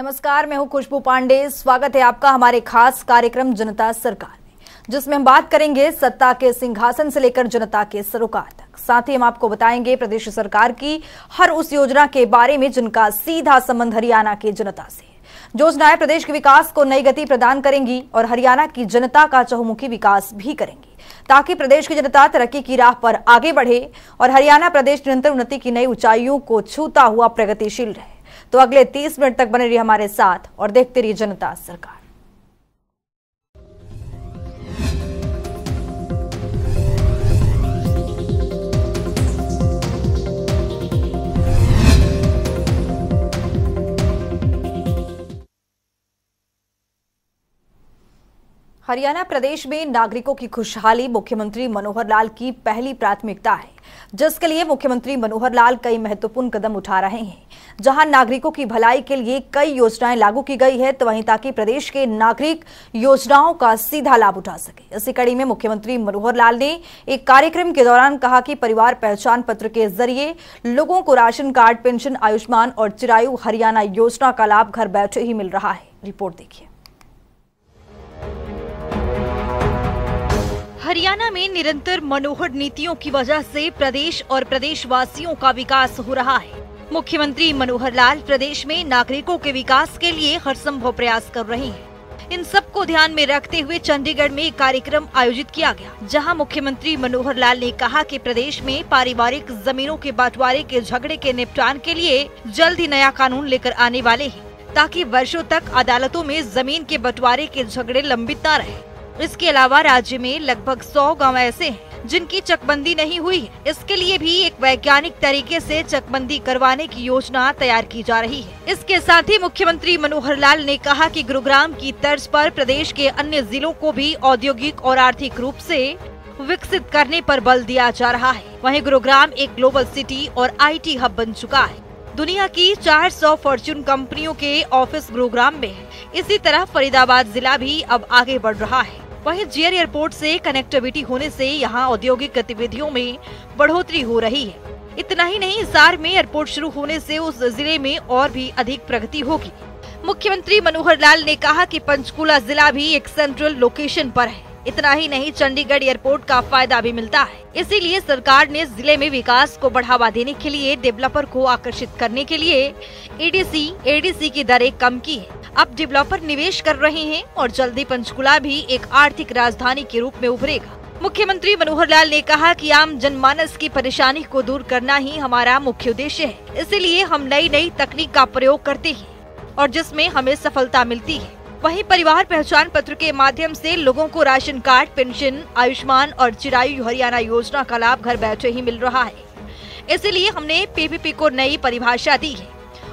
नमस्कार, मैं हूं खुशबू पांडे। स्वागत है आपका हमारे खास कार्यक्रम जनता सरकार में, जिसमें हम बात करेंगे सत्ता के सिंहासन से लेकर जनता के सरोकार तक। साथ ही हम आपको बताएंगे प्रदेश सरकार की हर उस योजना के बारे में जिनका सीधा संबंध हरियाणा की जनता से है। योजनाएं प्रदेश के विकास को नई गति प्रदान करेंगी और हरियाणा की जनता का चहुमुखी विकास भी करेंगी, ताकि प्रदेश की जनता तरक्की की राह पर आगे बढ़े और हरियाणा प्रदेश निरंतर उन्नति की नई ऊंचाइयों को छूता हुआ प्रगतिशील रहे। तो अगले 30 मिनट तक बने रहिए हमारे साथ और देखते रहिए जनता सरकार। हरियाणा प्रदेश में नागरिकों की खुशहाली मुख्यमंत्री मनोहर लाल की पहली प्राथमिकता है, जिसके लिए मुख्यमंत्री मनोहर लाल कई महत्वपूर्ण कदम उठा रहे हैं। जहां नागरिकों की भलाई के लिए कई योजनाएं लागू की गई है, तो वहीं ताकि प्रदेश के नागरिक योजनाओं का सीधा लाभ उठा सके। इसी कड़ी में मुख्यमंत्री मनोहर लाल ने एक कार्यक्रम के दौरान कहा कि परिवार पहचान पत्र के जरिए लोगों को राशन कार्ड, पेंशन, आयुष्मान और चिरायु हरियाणा योजना का लाभ घर बैठे ही मिल रहा है। रिपोर्ट देखिए। हरियाणा में निरंतर मनोहर नीतियों की वजह से प्रदेश और प्रदेशवासियों का विकास हो रहा है। मुख्यमंत्री मनोहर लाल प्रदेश में नागरिकों के विकास के लिए हर संभव प्रयास कर रहे हैं। इन सबको ध्यान में रखते हुए चंडीगढ़ में एक कार्यक्रम आयोजित किया गया, जहां मुख्यमंत्री मनोहर लाल ने कहा कि प्रदेश में पारिवारिक जमीनों के बंटवारे के झगड़े के निपटान के लिए जल्द ही नया कानून लेकर आने वाले हैं, ताकि वर्षों तक अदालतों में जमीन के बंटवारे के झगड़े लंबित न रहे। इसके अलावा राज्य में लगभग 100 गांव ऐसे हैं जिनकी चकबंदी नहीं हुई है। इसके लिए भी एक वैज्ञानिक तरीके से चकबंदी करवाने की योजना तैयार की जा रही है। इसके साथ ही मुख्यमंत्री मनोहर लाल ने कहा कि गुरुग्राम की तर्ज पर प्रदेश के अन्य जिलों को भी औद्योगिक और आर्थिक रूप से विकसित करने पर बल दिया जा रहा है। वहीं गुरुग्राम एक ग्लोबल सिटी और IT हब बन चुका है। दुनिया की 400 फॉर्च्यून कंपनियों के ऑफिस गुरुग्राम में है। इसी तरह फरीदाबाद जिला भी अब आगे बढ़ रहा है। वहीं जेर एयरपोर्ट से कनेक्टिविटी होने से यहां औद्योगिक गतिविधियों में बढ़ोतरी हो रही है। इतना ही नहीं, हिसार में एयरपोर्ट शुरू होने से उस जिले में और भी अधिक प्रगति होगी। मुख्यमंत्री मनोहर लाल ने कहा कि पंचकुला जिला भी एक सेंट्रल लोकेशन पर है। इतना ही नहीं, चंडीगढ़ एयरपोर्ट का फायदा भी मिलता है। इसीलिए सरकार ने जिले में विकास को बढ़ावा देने के लिए डेवलपर को आकर्षित करने के लिए ADC की दरें कम की है। अब डेवलपर निवेश कर रहे हैं और जल्दी पंचकुला भी एक आर्थिक राजधानी के रूप में उभरेगा। मुख्यमंत्री मनोहर लाल ने कहा कि आम जनमानस की परेशानी को दूर करना ही हमारा मुख्य उद्देश्य है। इसीलिए हम नई तकनीक का प्रयोग करते हैं और जिसमें हमें सफलता मिलती है। वहीं परिवार पहचान पत्र के माध्यम से लोगों को राशन कार्ड, पेंशन, आयुष्मान और चिरायु हरियाणा योजना का लाभ घर बैठे ही मिल रहा है। इसीलिए हमने PPP को नई परिभाषा दी है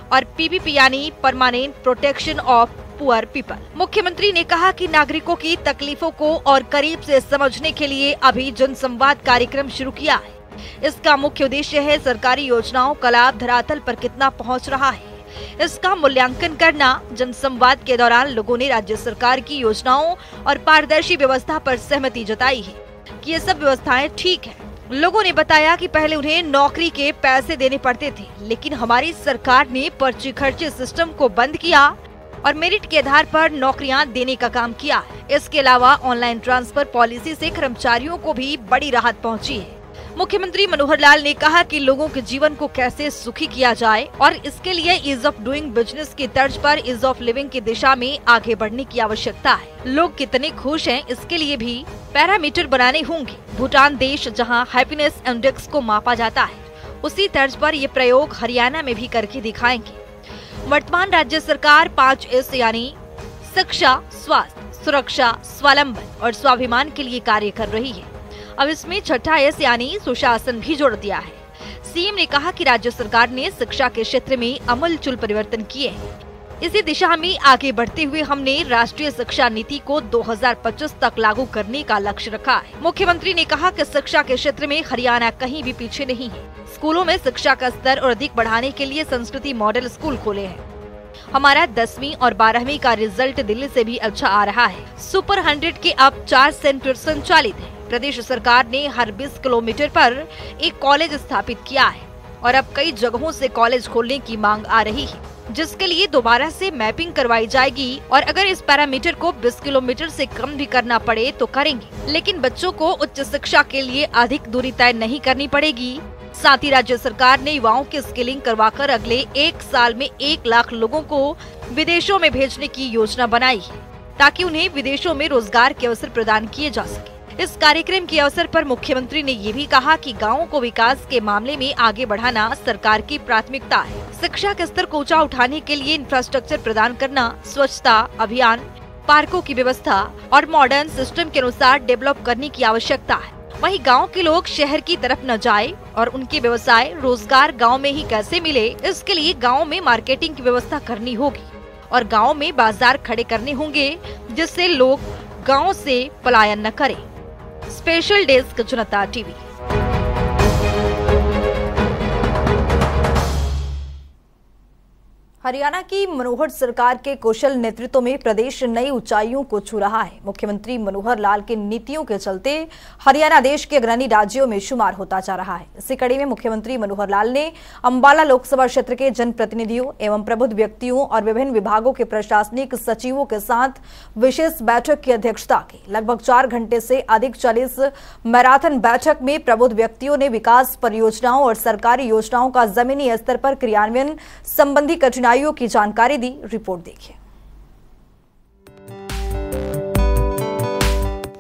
और PPP यानी permanent protection of poor people. मुख्यमंत्री ने कहा कि नागरिकों की तकलीफों को और करीब से समझने के लिए अभी जनसंवाद कार्यक्रम शुरू किया है। इसका मुख्य उद्देश्य है सरकारी योजनाओं का लाभ धरातल पर कितना पहुंच रहा है, इसका मूल्यांकन करना। जनसंवाद के दौरान लोगों ने राज्य सरकार की योजनाओं और पारदर्शी व्यवस्था पर सहमति जताई है कि ये सब व्यवस्थाएं ठीक है। लोगों ने बताया कि पहले उन्हें नौकरी के पैसे देने पड़ते थे, लेकिन हमारी सरकार ने पर्ची खर्चे सिस्टम को बंद किया और मेरिट के आधार पर नौकरियां देने का काम किया। इसके अलावा ऑनलाइन ट्रांसफर पॉलिसी से कर्मचारियों को भी बड़ी राहत पहुंची है। मुख्यमंत्री मनोहर लाल ने कहा कि लोगों के जीवन को कैसे सुखी किया जाए और इसके लिए ईज ऑफ डूइंग बिजनेस की तर्ज पर ईज ऑफ लिविंग की दिशा में आगे बढ़ने की आवश्यकता है। लोग कितने खुश हैं, इसके लिए भी पैरामीटर बनाने होंगे। भूटान देश जहां हैप्पीनेस इंडेक्स को मापा जाता है, उसी तर्ज पर ये प्रयोग हरियाणा में भी करके दिखाएंगे। वर्तमान राज्य सरकार 5S यानी शिक्षा, स्वास्थ्य, सुरक्षा, स्वावलंबन और स्वाभिमान के लिए कार्य कर रही है। अब इसमें छठा S यानी सुशासन भी जोड़ दिया है। CM ने कहा कि राज्य सरकार ने शिक्षा के क्षेत्र में आमूलचूल परिवर्तन किए हैं। इसी दिशा में आगे बढ़ते हुए हमने राष्ट्रीय शिक्षा नीति को 2025 तक लागू करने का लक्ष्य रखा है। मुख्यमंत्री ने कहा कि शिक्षा के क्षेत्र में हरियाणा कहीं भी पीछे नहीं है। स्कूलों में शिक्षा का स्तर और अधिक बढ़ाने के लिए संस्कृति मॉडल स्कूल खोले हैं। हमारा 10वीं और 12वीं का रिजल्ट दिल्ली से भी अच्छा आ रहा है। सुपर 100 के अब 4 सेंटर संचालित हैं। प्रदेश सरकार ने हर 20 किलोमीटर पर एक कॉलेज स्थापित किया है और अब कई जगहों से कॉलेज खोलने की मांग आ रही है। जिसके लिए दोबारा से मैपिंग करवाई जाएगी और अगर इस पैरामीटर को 20 किलोमीटर से कम भी करना पड़े तो करेंगे, लेकिन बच्चों को उच्च शिक्षा के लिए अधिक दूरी तय नहीं करनी पड़ेगी। साथ ही राज्य सरकार ने युवाओं की स्किलिंग करवाकर अगले 1 साल में 1 लाख लोगों को विदेशों में भेजने की योजना बनाई है, ताकि उन्हें विदेशों में रोजगार के अवसर प्रदान किए जा सके। इस कार्यक्रम के अवसर पर मुख्यमंत्री ने ये भी कहा कि गाँवों को विकास के मामले में आगे बढ़ाना सरकार की प्राथमिकता है। शिक्षा के स्तर को ऊंचा उठाने के लिए इंफ्रास्ट्रक्चर प्रदान करना, स्वच्छता अभियान, पार्कों की व्यवस्था और मॉडर्न सिस्टम के अनुसार डेवलप करने की आवश्यकता है। वहीं गांव के लोग शहर की तरफ न जाए और उनके व्यवसाय रोजगार गांव में ही कैसे मिले, इसके लिए गांव में मार्केटिंग की व्यवस्था करनी होगी और गांव में बाजार खड़े करने होंगे, जिससे लोग गांव से पलायन न करें। स्पेशल डेस्क जनता टीवी। हरियाणा की मनोहर सरकार के कुशल नेतृत्व में प्रदेश नई ऊंचाइयों को छू रहा है। मुख्यमंत्री मनोहर लाल की नीतियों के चलते हरियाणा देश के अग्रणी राज्यों में शुमार होता जा रहा है। इसी कड़ी में मुख्यमंत्री मनोहर लाल ने अंबाला लोकसभा क्षेत्र के जनप्रतिनिधियों एवं प्रबुद्ध व्यक्तियों और विभिन्न विभागों के प्रशासनिक सचिवों के साथ विशेष बैठक की अध्यक्षता की। लगभग 4 घंटे से अधिक चली इस मैराथन बैठक में प्रबुद्ध व्यक्तियों ने विकास परियोजनाओं और सरकारी योजनाओं का जमीनी स्तर पर क्रियान्वयन संबंधी कठिनाइयों की जानकारी दी। रिपोर्ट देखिए।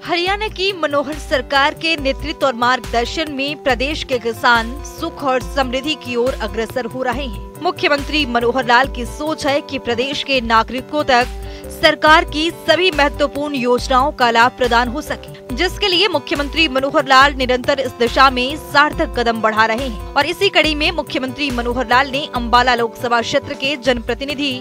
हरियाणा की मनोहर सरकार के नेतृत्व और मार्गदर्शन में प्रदेश के किसान सुख और समृद्धि की ओर अग्रसर हो रहे हैं। मुख्यमंत्री मनोहर लाल की सोच है कि प्रदेश के नागरिकों तक सरकार की सभी महत्वपूर्ण योजनाओं का लाभ प्रदान हो सके, जिसके लिए मुख्यमंत्री मनोहर लाल निरंतर इस दिशा में सार्थक कदम बढ़ा रहे हैं। और इसी कड़ी में मुख्यमंत्री मनोहर लाल ने अंबाला लोकसभा क्षेत्र के जनप्रतिनिधि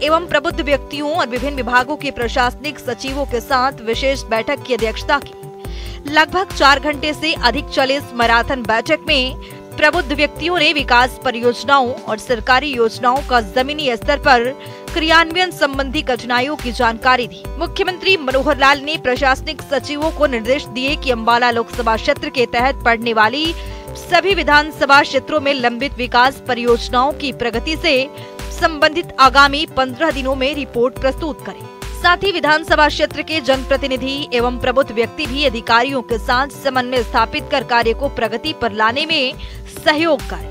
एवं प्रबुद्ध व्यक्तियों और विभिन्न विभागों के प्रशासनिक सचिवों के साथ विशेष बैठक की अध्यक्षता की। लगभग 4 घंटे से अधिक चले इस मैराथन बैठक में प्रबुद्ध व्यक्तियों ने विकास परियोजनाओं और सरकारी योजनाओं का जमीनी स्तर पर क्रियान्वयन संबंधी कठिनाइयों की जानकारी दी। मुख्यमंत्री मनोहर लाल ने प्रशासनिक सचिवों को निर्देश दिए कि अंबाला लोकसभा क्षेत्र के तहत पड़ने वाली सभी विधानसभा क्षेत्रों में लंबित विकास परियोजनाओं की प्रगति से संबंधित आगामी 15 दिनों में रिपोर्ट प्रस्तुत करें। साथ ही विधानसभा क्षेत्र के जनप्रतिनिधि एवं प्रबुद्ध व्यक्ति भी अधिकारियों के साथ समन्वय स्थापित कर कार्य को प्रगति पर लाने में सहयोग करें।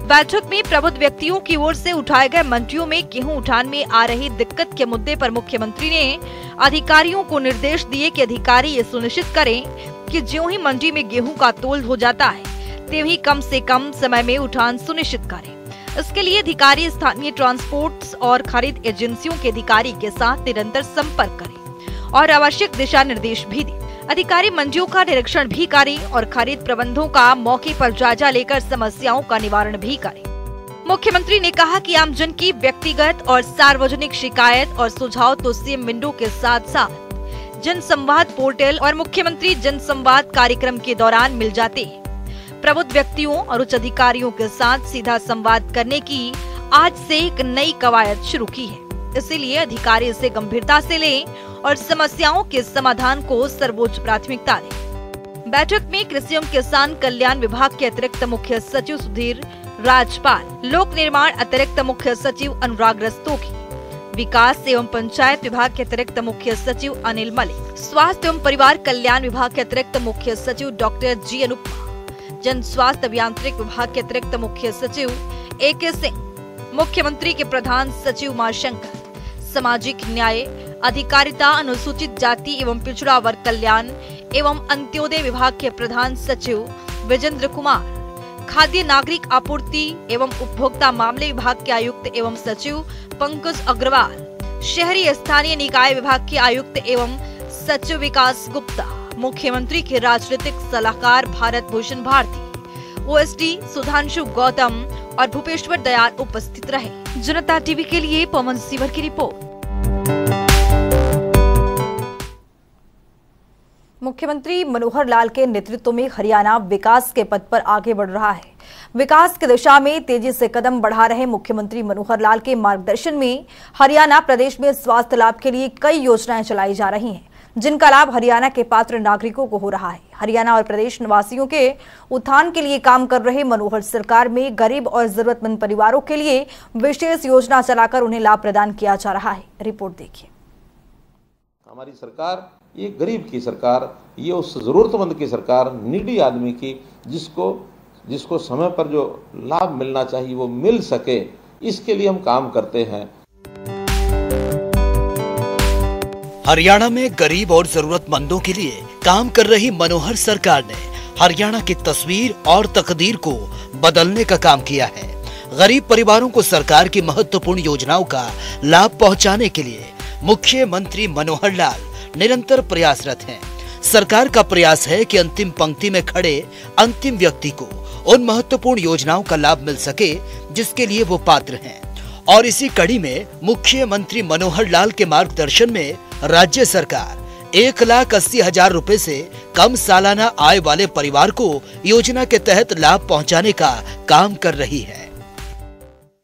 बैठक में प्रबुद्ध व्यक्तियों की ओर से उठाए गए मंडियों में गेहूं उठान में आ रही दिक्कत के मुद्दे पर मुख्यमंत्री ने अधिकारियों को निर्देश दिए कि अधिकारी ये सुनिश्चित करें कि ज्यों ही मंडी में गेहूं का तोल हो जाता है, त्यों ही कम से कम समय में उठान सुनिश्चित करें। इसके लिए अधिकारी स्थानीय ट्रांसपोर्ट और खरीद एजेंसियों के अधिकारी के साथ निरंतर संपर्क करें और आवश्यक दिशा निर्देश भी दें। अधिकारी मंडियों का निरीक्षण भी करें और खरीद प्रबंधों का मौके पर जायजा लेकर समस्याओं का निवारण भी करें। मुख्यमंत्री ने कहा कि आमजन की व्यक्तिगत और सार्वजनिक शिकायत और सुझाव तो सीएम विंडो के साथ साथ जन संवाद पोर्टल और मुख्यमंत्री जन संवाद कार्यक्रम के दौरान मिल जाते हैं। प्रबुद्ध व्यक्तियों और उच्च अधिकारियों के साथ सीधा संवाद करने की आज से एक नई कवायद शुरू की है, इसीलिए अधिकारी इसे गंभीरता से लें और समस्याओं के समाधान को सर्वोच्च प्राथमिकता दें। बैठक में कृषि एवं किसान कल्याण विभाग के अतिरिक्त मुख्य सचिव सुधीर राजपाल, लोक निर्माण अतिरिक्त मुख्य सचिव अनुराग रस्तोगी, विकास एवं पंचायत विभाग के अतिरिक्त मुख्य सचिव अनिल मलिक, स्वास्थ्य एवं परिवार कल्याण विभाग के अतिरिक्त मुख्य सचिव डॉक्टर जी अनुपमा, जन स्वास्थ्य अभियांत्रिक विभाग के अतिरिक्त मुख्य सचिव AK सिंह, मुख्यमंत्री के प्रधान सचिव उमाशंकर, सामाजिक न्याय, अधिकारिता, अनुसूचित जाति एवं पिछड़ा वर्ग कल्याण एवं अंत्योदय विभाग के प्रधान सचिव विजेंद्र कुमार, खाद्य नागरिक आपूर्ति एवं उपभोक्ता मामले विभाग के आयुक्त एवं सचिव पंकज अग्रवाल, शहरी स्थानीय निकाय विभाग के आयुक्त एवं सचिव विकास गुप्ता, मुख्यमंत्री के राजनीतिक सलाहकार भारत भूषण भारती, OSD सुधांशु गौतम और भूपेश्वर दयाल उपस्थित रहे। जनता टीवी के लिए पवन सिवर की रिपोर्ट। मुख्यमंत्री मनोहर लाल के नेतृत्व में हरियाणा विकास के पथ पर आगे बढ़ रहा है। विकास की दिशा में तेजी से कदम बढ़ा रहे मुख्यमंत्री मनोहर लाल के मार्गदर्शन में हरियाणा प्रदेश में स्वास्थ्य लाभ के लिए कई योजनाएं चलाई जा रही हैं, जिनका लाभ हरियाणा के पात्र नागरिकों को हो रहा है। हरियाणा और प्रदेश निवासियों के उत्थान के लिए काम कर रहे मनोहर सरकार में गरीब और जरूरतमंद परिवारों के लिए विशेष योजना चलाकर उन्हें लाभ प्रदान किया जा रहा है। रिपोर्ट देखिए। हमारी सरकार ये गरीब की सरकार, ये उस जरूरतमंद की सरकार, नीडी आदमी की, जिसको समय पर जो लाभ मिलना चाहिए वो मिल सके, इसके लिए हम काम करते हैं। हरियाणा में गरीब और जरूरतमंदों के लिए काम कर रही मनोहर सरकार ने हरियाणा की तस्वीर और तकदीर को बदलने का काम किया है। गरीब परिवारों को सरकार की महत्वपूर्ण योजनाओं का लाभ पहुंचाने के लिए मुख्यमंत्री मनोहर लाल निरंतर प्रयासरत हैं। सरकार का प्रयास है कि अंतिम पंक्ति में खड़े अंतिम व्यक्ति को उन महत्वपूर्ण योजनाओं का लाभ मिल सके जिसके लिए वो पात्र हैं। और इसी कड़ी में मुख्यमंत्री मनोहर लाल के मार्गदर्शन में राज्य सरकार 1,80,000 रुपए से कम सालाना आय वाले परिवार को योजना के तहत लाभ पहुंचाने का काम कर रही है।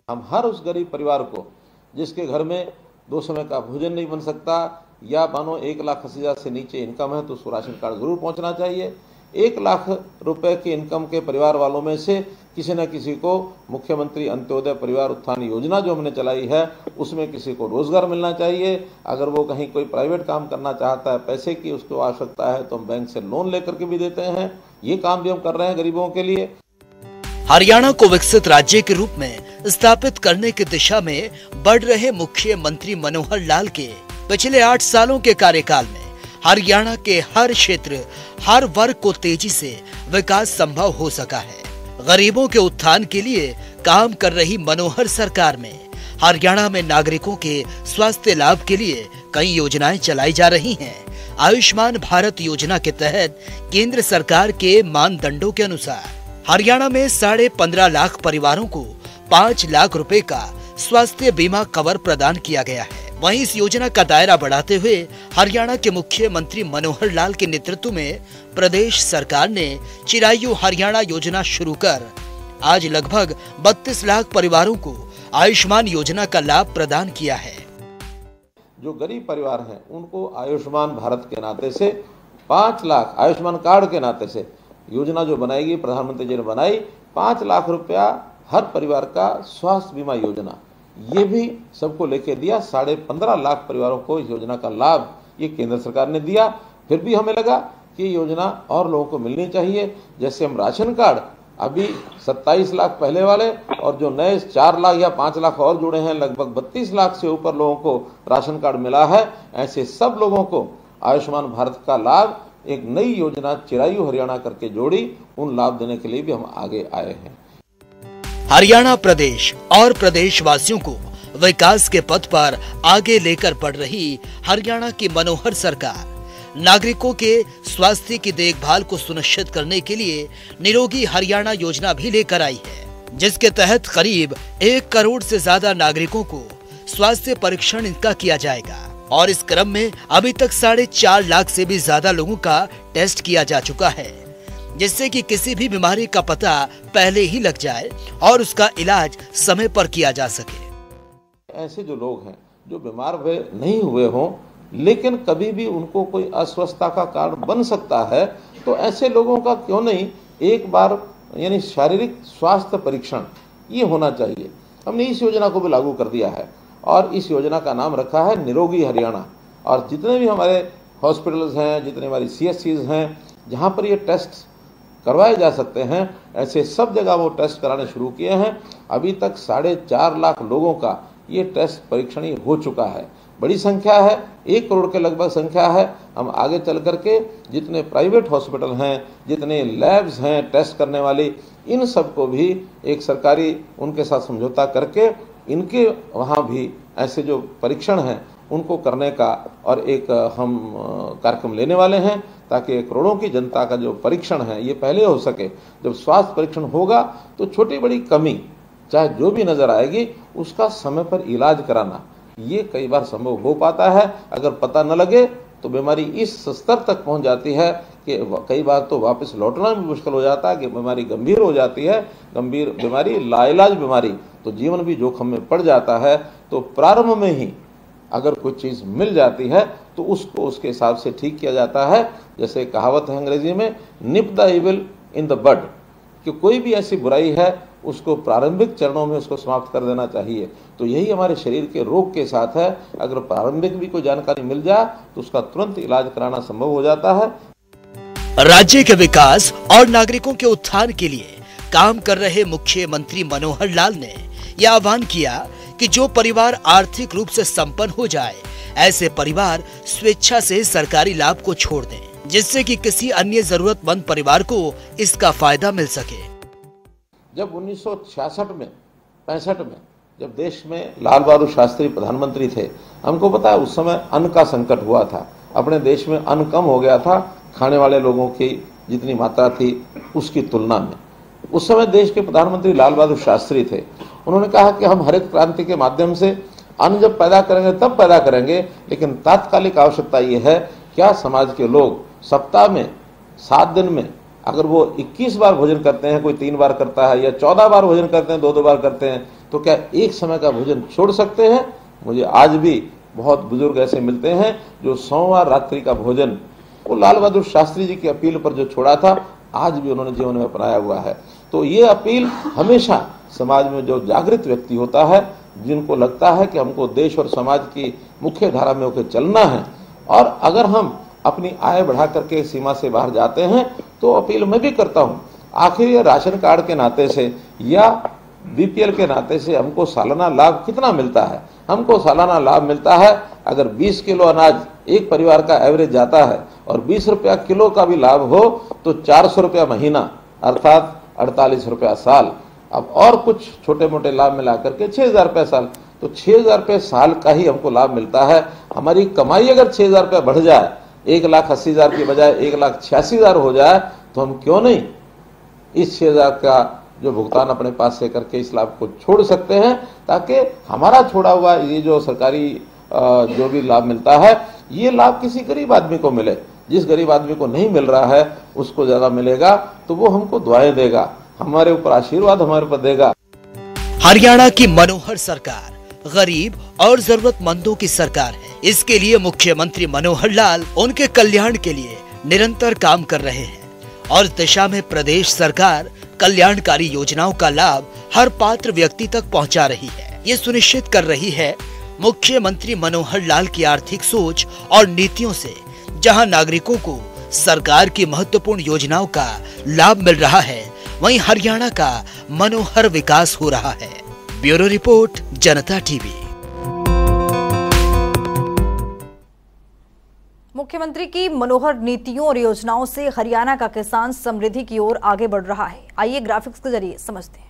हम हर उस गरीब परिवार को जिसके घर में 2 समय का भोजन नहीं बन सकता, या मानो 1,80,000 से नीचे इनकम है तो उसको राशन कार्ड जरूर पहुंचना चाहिए। 1 लाख रुपए के इनकम के परिवार वालों में से किसी न किसी को मुख्यमंत्री अंत्योदय परिवार उत्थान योजना जो हमने चलाई है उसमें किसी को रोजगार मिलना चाहिए। अगर वो कहीं कोई प्राइवेट काम करना चाहता है, पैसे की उसको आवश्यकता है, तो हम बैंक से लोन लेकर के भी देते हैं। ये काम भी हम कर रहे हैं गरीबों के लिए। हरियाणा को विकसित राज्य के रूप में स्थापित करने की दिशा में बढ़ रहे मुख्यमंत्री मनोहर लाल के पिछले 8 सालों के कार्यकाल में हरियाणा के हर क्षेत्र, हर वर्ग को तेजी से विकास संभव हो सका है। गरीबों के उत्थान के लिए काम कर रही मनोहर सरकार में हरियाणा में नागरिकों के स्वास्थ्य लाभ के लिए कई योजनाएं चलाई जा रही हैं। आयुष्मान भारत योजना के तहत केंद्र सरकार के मानदंडों के अनुसार हरियाणा में 15.5 लाख परिवारों को 5 लाख रुपए का स्वास्थ्य बीमा कवर प्रदान किया गया है। वहीं इस योजना का दायरा बढ़ाते हुए हरियाणा के मुख्यमंत्री मनोहर लाल के नेतृत्व में प्रदेश सरकार ने चिरायु हरियाणा योजना शुरू कर आज लगभग 32 लाख परिवारों को आयुष्मान योजना का लाभ प्रदान किया है। जो गरीब परिवार हैं उनको आयुष्मान भारत के नाते से 5 लाख, आयुष्मान कार्ड के नाते से योजना जो बनाएगी, प्रधानमंत्री जी ने बनाई, 5 लाख रुपया हर परिवार का स्वास्थ्य बीमा योजना, ये भी सबको लेके दिया। 15.5 लाख परिवारों को इस योजना का लाभ ये केंद्र सरकार ने दिया। फिर भी हमें लगा कि ये योजना और लोगों को मिलनी चाहिए। जैसे हम राशन कार्ड अभी 27 लाख पहले वाले और जो नए 4 लाख या 5 लाख और जुड़े हैं, लगभग 32 लाख से ऊपर लोगों को राशन कार्ड मिला है। ऐसे सब लोगों को आयुष्मान भारत का लाभ एक नई योजना चिरायु हरियाणा करके जोड़ी, उन लाभ देने के लिए भी हम आगे आए हैं। हरियाणा प्रदेश और प्रदेशवासियों को विकास के पथ पर आगे लेकर बढ़ रही हरियाणा की मनोहर सरकार नागरिकों के स्वास्थ्य की देखभाल को सुनिश्चित करने के लिए निरोगी हरियाणा योजना भी लेकर आई है, जिसके तहत करीब 1 करोड़ से ज्यादा नागरिकों को स्वास्थ्य परीक्षण इनका किया जाएगा। और इस क्रम में अभी तक 4.5 लाख से भी ज्यादा लोगों का टेस्ट किया जा चुका है, जिससे कि किसी भी बीमारी का पता पहले ही लग जाए और उसका इलाज समय पर किया जा सके। ऐसे जो लोग हैं जो बीमार हुए नहीं हुए हों, लेकिन कभी भी उनको कोई अस्वस्थता का कारण बन सकता है, तो ऐसे लोगों का क्यों नहीं एक बार यानी शारीरिक स्वास्थ्य परीक्षण ये होना चाहिए। हमने इस योजना को भी लागू कर दिया है और इस योजना का नाम रखा है निरोगी हरियाणा। और जितने भी हमारे हॉस्पिटल्स हैं, जितने हमारी CSCs हैं, जहाँ पर ये टेस्ट करवाए जा सकते हैं, ऐसे सब जगह वो टेस्ट कराने शुरू किए हैं। अभी तक 4.5 लाख लोगों का ये टेस्ट परीक्षण हो चुका है। बड़ी संख्या है, 1 करोड़ के लगभग संख्या है। हम आगे चल करके जितने प्राइवेट हॉस्पिटल हैं, जितने लैब्स हैं टेस्ट करने वाली, इन सबको भी एक सरकारी उनके साथ समझौता करके इनके वहाँ भी ऐसे जो परीक्षण हैं उनको करने का और एक हम कार्यक्रम लेने वाले हैं, ताकि करोड़ों की जनता का जो परीक्षण है ये पहले हो सके। जब स्वास्थ्य परीक्षण होगा तो छोटी बड़ी कमी चाहे जो भी नजर आएगी उसका समय पर इलाज कराना ये कई बार संभव हो पाता है। अगर पता न लगे तो बीमारी इस स्तर तक पहुंच जाती है कि कई बार तो वापस लौटना भी मुश्किल हो जाता है कि बीमारी गंभीर हो जाती है। गंभीर बीमारी, लाइलाज बीमारी, तो जीवन भी जोखिम में पड़ जाता है। तो प्रारंभ में ही अगर कोई चीज़ मिल जाती है तो उसको उसके हिसाब से ठीक किया जाता है। जैसे कहावत है अंग्रेजी में, nip the evil in the bud, कि कोई भी ऐसी बुराई है उसको प्रारंभिक चरणों में उसको समाप्त कर देना चाहिए। तो यही हमारे शरीर के रोग के साथ है, अगर प्रारंभिक भी कोई जानकारी मिल जाए तो उसका तुरंत इलाज कराना संभव हो जाता है। राज्य के विकास और नागरिकों के उत्थान के लिए काम कर रहे मुख्यमंत्री मनोहर लाल ने यह आह्वान किया कि जो परिवार आर्थिक रूप से संपन्न हो जाए, ऐसे परिवार स्वेच्छा से सरकारी लाभ को छोड़ दें, जिससे कि किसी अन्य जरूरतमंद परिवार को इसका फायदा मिल सके। जब 1966 में 65 में जब देश में लाल बहादुर शास्त्री प्रधानमंत्री थे, हमको पता है उस समय अन्न का संकट हुआ था। अपने देश में अन्न कम हो गया था, खाने वाले लोगों की जितनी मात्रा थी उसकी तुलना में। उस समय देश के प्रधानमंत्री लाल बहादुर शास्त्री थे। उन्होंने कहा कि हम हरित क्रांति के माध्यम से अन्न जब पैदा करेंगे तब पैदा करेंगे, लेकिन तात्कालिक आवश्यकता ये है क्या समाज के लोग सप्ताह में 7 दिन में अगर वो 21 बार भोजन करते हैं, कोई 3 बार करता है या 14 बार भोजन करते हैं, 2-2 बार करते हैं, तो क्या एक समय का भोजन छोड़ सकते हैं? मुझे आज भी बहुत बुजुर्ग ऐसे मिलते हैं जो सोमवार रात्रि का भोजन वो लाल बहादुर शास्त्री जी की अपील पर जो छोड़ा था, आज भी उन्होंने जीवन में अपनाया हुआ है। तो ये अपील हमेशा समाज में जो जागृत व्यक्ति होता है, जिनको लगता है कि हमको देश और समाज की मुख्य धारा में होकर चलना है, और अगर हम अपनी आय बढ़ा करके सीमा से बाहर जाते हैं तो अपील मैं भी करता हूँ। आखिर ये राशन कार्ड के नाते से या बीपीएल के नाते से हमको सालाना लाभ कितना मिलता है? हमको सालाना लाभ मिलता है, अगर 20 किलो अनाज एक परिवार का एवरेज जाता है और 20 रुपया किलो का भी लाभ हो तो 400 रुपया महीना, अर्थात 48 रुपया साल। अब और कुछ छोटे मोटे लाभ मिला करके 6,000 रुपये साल, तो 6,000 रुपये साल का ही हमको लाभ मिलता है। हमारी कमाई अगर 6,000 रुपया बढ़ जाए, 1,80,000 की बजाय 1,86,000 हो जाए, तो हम क्यों नहीं इस 6,000 का जो भुगतान अपने पास से करके इस लाभ को छोड़ सकते हैं, ताकि हमारा छोड़ा हुआ ये जो सरकारी जो भी लाभ मिलता है, ये लाभ किसी गरीब आदमी को मिले। जिस गरीब आदमी को नहीं मिल रहा है उसको ज्यादा मिलेगा, तो वो हमको दुआएं देगा, हमारे ऊपर आशीर्वाद हमारे ऊपर देगा। हरियाणा की मनोहर सरकार गरीब और जरूरतमंदों की सरकार है। इसके लिए मुख्यमंत्री मनोहर लाल उनके कल्याण के लिए निरंतर काम कर रहे हैं और इस दिशा में प्रदेश सरकार कल्याणकारी योजनाओं का लाभ हर पात्र व्यक्ति तक पहुंचा रही है। ये सुनिश्चित कर रही है मुख्यमंत्री मनोहर लाल की आर्थिक सोच और नीतियों से जहां नागरिकों को सरकार की महत्वपूर्ण योजनाओं का लाभ मिल रहा है, वहीं हरियाणा का मनोहर विकास हो रहा है। ब्यूरो रिपोर्ट, जनता टीवी। मुख्यमंत्री की मनोहर नीतियों और योजनाओं से हरियाणा का किसान समृद्धि की ओर आगे बढ़ रहा है। आइए ग्राफिक्स के जरिए समझते हैं।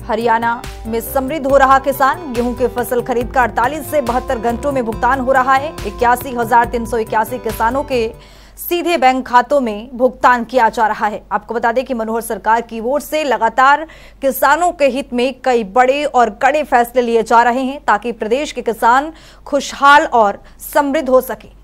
हरियाणा में समृद्ध हो रहा किसान। गेहूं की फसल खरीद का 48 से 72 घंटों में भुगतान हो रहा है। 81,381 किसानों के सीधे बैंक खातों में भुगतान किया जा रहा है। आपको बता दें कि मनोहर सरकार की ओर से लगातार किसानों के हित में कई बड़े और कड़े फैसले लिए जा रहे हैं, ताकि प्रदेश के किसान खुशहाल और समृद्ध हो सके।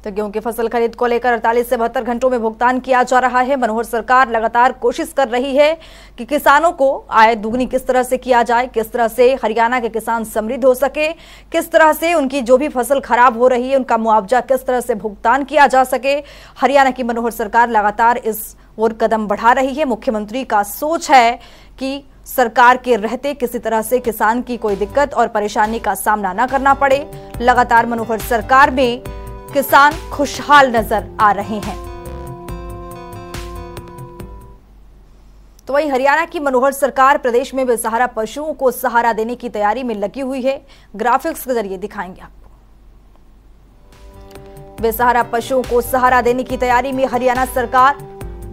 तो गेहूं की फसल खरीद को लेकर 48 से 72 घंटों में भुगतान किया जा रहा है। मनोहर सरकार लगातार कोशिश कर रही है कि किसानों को आय दुगनी किस तरह से किया जाए, किस तरह से हरियाणा के किसान समृद्ध हो सके, किस तरह से उनकी जो भी फसल खराब हो रही है उनका मुआवजा किस तरह से भुगतान किया जा सके। हरियाणा की मनोहर सरकार लगातार इस ओर कदम बढ़ा रही है। मुख्यमंत्री का सोच है कि सरकार के रहते किसी तरह से किसान की कोई दिक्कत और परेशानी का सामना न करना पड़े। लगातार मनोहर सरकार में किसान खुशहाल नजर आ रहे हैं। तो वहीं हरियाणा की मनोहर सरकार प्रदेश में बेसहारा पशुओं को सहारा देने की तैयारी में लगी हुई है। ग्राफिक्स के जरिए दिखाएंगे आपको। बेसहारा पशुओं को सहारा देने की तैयारी में हरियाणा सरकार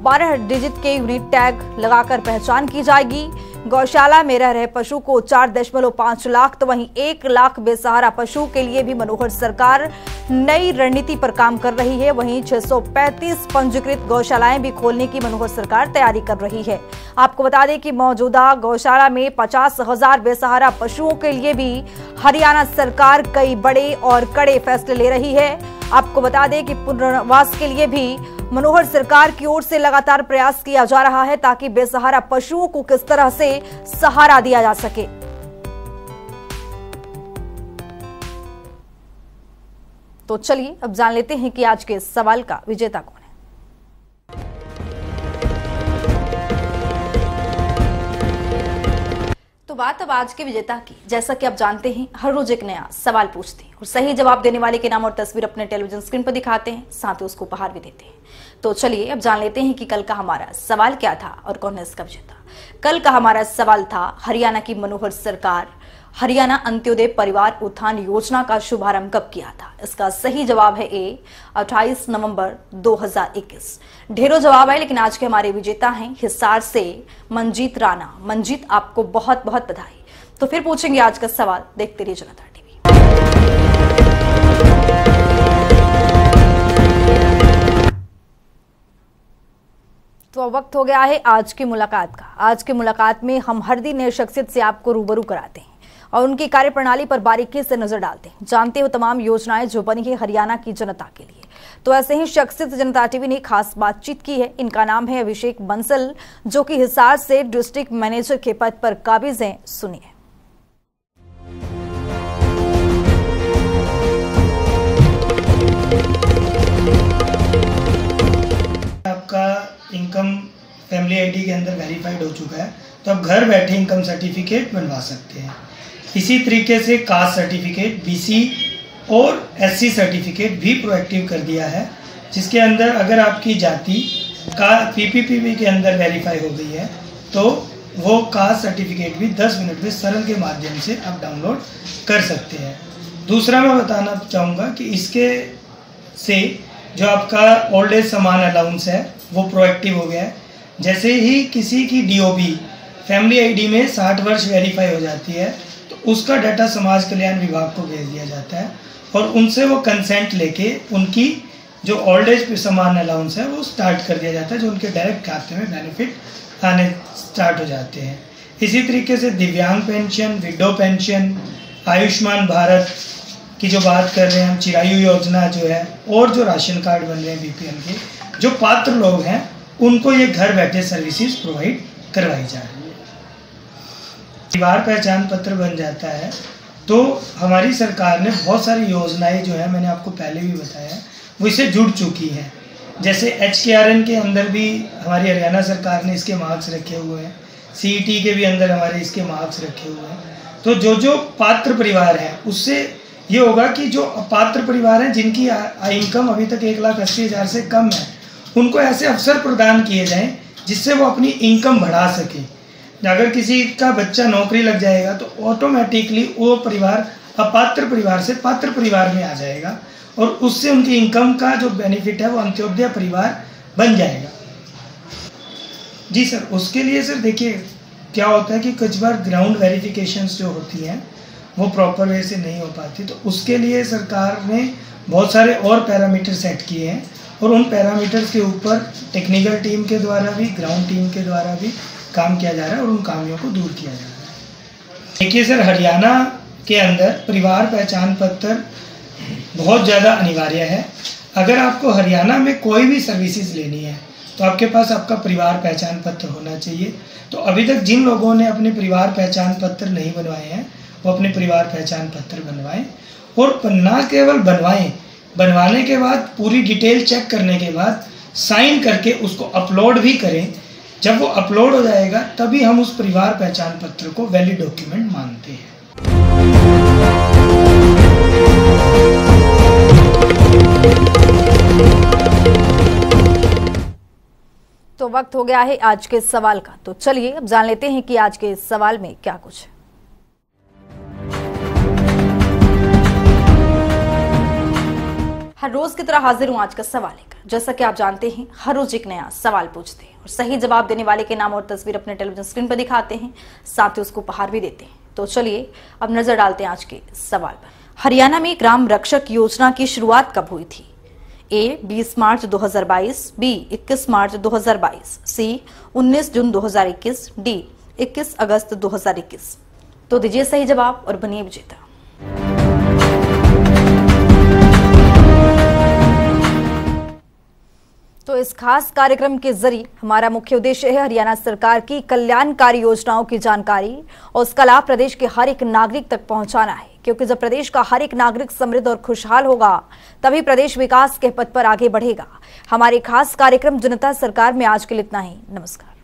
12 डिजिट के यूनिक टैग लगाकर पहचान की जाएगी। गौशाला में रह रहे पशु को 4.5 लाख, तो वहीं 1 लाख बेसहारा पशु के लिए भी मनोहर सरकार नई रणनीति पर काम कर रही है। वहीं 635 पंजीकृत गौशालाएं भी खोलने की मनोहर सरकार तैयारी कर रही है। आपको बता दें कि मौजूदा गौशाला में 50,000 बेसहारा पशुओं के लिए भी हरियाणा सरकार कई बड़े और कड़े फैसले ले रही है। आपको बता दें कि पुनर्वास के लिए भी मनोहर सरकार की ओर से लगातार प्रयास किया जा रहा है ताकि बेसहारा पशुओं को किस तरह से सहारा दिया जा सके। तो चलिए अब जान लेते हैं कि आज के इस सवाल का विजेता कौन है। तो बात अब आज के विजेता की। जैसा कि आप जानते हैं, हर रोज एक नया सवाल पूछते हैं और सही जवाब देने वाले के नाम और तस्वीर अपने टेलीविजन स्क्रीन पर दिखाते हैं, साथ ही उसको उपहार भी देते हैं। तो चलिए अब जान लेते हैं कि कल का हमारा सवाल क्या था और कौन है इसका विजेता। कल का हमारा सवाल था, हरियाणा की मनोहर सरकार हरियाणा अंत्योदय परिवार उत्थान योजना का शुभारंभ कब किया था। इसका सही जवाब है ए 28 नवंबर 2021। ढेरों जवाब है, लेकिन आज के हमारे विजेता हैं हिसार से मंजीत राणा। मंजीत, आपको बहुत बहुत बधाई। तो फिर पूछेंगे आज का सवाल, देखते रहिए जनता टीवी। तो वक्त हो गया है आज की मुलाकात का। आज की मुलाकात में हम हर दिन नए शख्सियत से आपको रूबरू कराते हैं और उनकी कार्यप्रणाली पर बारीकी से नजर डालते हैं, जानते हो तमाम योजनाएं जो बनी है हरियाणा की जनता के लिए। तो ऐसे ही शख्सियत जनता टीवी ने खास बातचीत की है। इनका नाम है अभिषेक बंसल, जो कि हिसार से डिस्ट्रिक्ट मैनेजर के पद पर काबिज हैं। सुनिए। आपका इनकम फैमिली आईडी के अंदर वेरीफाइड हो चुका है, तो आप घर बैठे इनकम सर्टिफिकेट बनवा सकते हैं। इसी तरीके से कास्ट सर्टिफिकेट, बीसी और एससी सर्टिफिकेट भी प्रोएक्टिव कर दिया है, जिसके अंदर अगर आपकी जाति का पीपीपी के अंदर वेरीफाई हो गई है तो वो कास्ट सर्टिफिकेट भी 10 मिनट में सरल के माध्यम से आप डाउनलोड कर सकते हैं। दूसरा मैं बताना चाहूँगा कि इसके से जो आपका ओल्ड एज समान अलाउंस है वो प्रोएक्टिव हो गया है। जैसे ही किसी की डीओबी फैमिली आईडी में 60 वर्ष वेरीफाई हो जाती है तो उसका डाटा समाज कल्याण विभाग को भेज दिया जाता है और उनसे वो कंसेंट लेके उनकी जो ओल्ड एज समान अलाउंस है वो स्टार्ट कर दिया जाता है, जो उनके डायरेक्ट खाते में बेनिफिट आने स्टार्ट हो जाते हैं। इसी तरीके से दिव्यांग pension, window pension, Ayushman Bharat की जो बात कर रहे हैं हम, चिरायु योजना जो है, और जो राशन कार्ड बन रहे हैं बीपीएल के, जो पात्र लोग हैं उनको ये घर बैठे सर्विसेज प्रोवाइड करवाई जा रही है। परिवार पहचान पत्र बन जाता है तो हमारी सरकार ने बहुत सारी योजनाएं जो है, मैंने आपको पहले भी बताया, वो इससे जुड़ चुकी हैं। जैसे HKRN के अंदर भी हमारी हरियाणा सरकार ने इसके मार्क्स रखे हुए हैं, CET के भी अंदर हमारे इसके मार्क्स रखे हुए हैं। तो जो जो पात्र परिवार है उससे ये होगा कि जो अपात्र परिवार हैं जिनकी इनकम अभी तक 1,80,000 से कम है, उनको ऐसे अवसर प्रदान किए जाएं जिससे वो अपनी इनकम बढ़ा सकें। अगर किसी का बच्चा नौकरी लग जाएगा तो ऑटोमेटिकली वो परिवार अपात्र परिवार से पात्र परिवार में आ जाएगा और उससे उनकी इनकम का जो बेनिफिट है वो अंत्योदय परिवार बन जाएगा। जी सर, उसके लिए सर देखिए क्या होता है कि कुछ बार ग्राउंड वेरिफिकेशंस जो होती हैं वो प्रॉपर वे से नहीं हो पाती, तो उसके लिए सरकार ने बहुत सारे और पैरामीटर सेट किए हैं और उन पैरामीटर्स के ऊपर टेक्निकल टीम के द्वारा भी, ग्राउंड टीम के द्वारा भी काम किया जा रहा है और उन खामियों को दूर किया जा रहा है। देखिए सर, हरियाणा के अंदर परिवार पहचान पत्र बहुत ज़्यादा अनिवार्य है। अगर आपको हरियाणा में कोई भी सर्विसेज लेनी है तो आपके पास आपका परिवार पहचान पत्र होना चाहिए। तो अभी तक जिन लोगों ने अपने परिवार पहचान पत्र नहीं बनवाए हैं वो अपने परिवार पहचान पत्र बनवाएं, और ना केवल बनवाएं, बनवाने के बाद पूरी डिटेल चेक करने के बाद साइन करके उसको अपलोड भी करें। जब वो अपलोड हो जाएगा तभी हम उस परिवार पहचान पत्र को वैलिड डॉक्यूमेंट मानते हैं। तो वक्त हो गया है आज के सवाल का। तो चलिए अब जान लेते हैं कि आज के इस सवाल में क्या कुछ है। हर रोज की तरह हाजिर हूं आज का सवाल लेकर। जैसा कि आप जानते हैं, हर रोज एक नया सवाल पूछते हैं और सही जवाब देने वाले के नाम और तस्वीर अपने टेलीविजन स्क्रीन पर दिखाते हैं, साथ ही उसको उपहार भी देते हैं। तो चलिए अब नजर डालते हैं आज के सवाल पर। हरियाणा में ग्राम रक्षक योजना की शुरुआत कब हुई थी? ए 20 मार्च 2022, बी 21 मार्च 2022, सी 19 जून 2021, डी 21 अगस्त 2021। तो दीजिए सही जवाब और बनिए विजेता। तो इस खास कार्यक्रम के जरिए हमारा मुख्य उद्देश्य है हरियाणा सरकार की कल्याणकारी योजनाओं की जानकारी और उसका लाभ प्रदेश के हर एक नागरिक तक पहुंचाना है, क्योंकि जब प्रदेश का हर एक नागरिक समृद्ध और खुशहाल होगा तभी प्रदेश विकास के पथ पर आगे बढ़ेगा। हमारे खास कार्यक्रम जनता सरकार में आज के लिए इतना ही। नमस्कार।